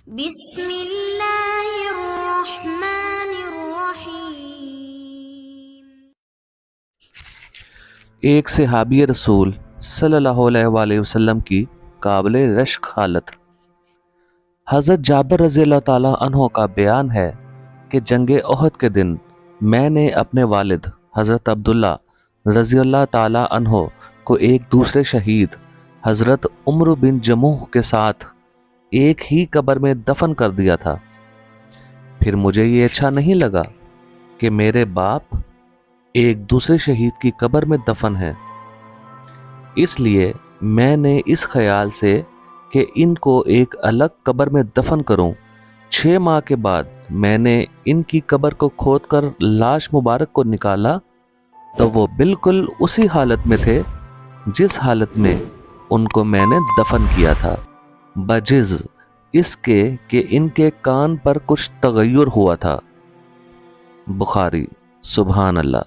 بسم اللہ الرحمن الرحیم۔ ایک صحابی رسول صلی اللہ علیہ وآلہ وسلم کی قابل رشک حالت۔ حضرت جابر رضی اللہ تعالیٰ عنہ کا بیان ہے کہ جنگ احد کے دن میں نے اپنے والد حضرت عبداللہ رضی اللہ تعالیٰ عنہ کو ایک دوسرے شہید حضرت عمرو بن جموح کے ساتھ ایک ہی قبر میں دفن کر دیا تھا۔ پھر مجھے یہ اچھا نہیں لگا کہ میرے باپ ایک دوسرے شہید کی قبر میں دفن ہیں، اس لیے میں نے اس خیال سے کہ ان کو ایک الگ قبر میں دفن کروں، 6 ماہ کے بعد میں نے ان کی قبر کو کھود کر لاش مبارک کو نکالا تو وہ بالکل اسی حالت میں تھے جس حالت میں ان کو میں نے دفن کیا تھا، بجز اس کے کہ ان کے کان پر کچھ تغیر ہوا تھا۔ بخاری۔ سبحان اللہ۔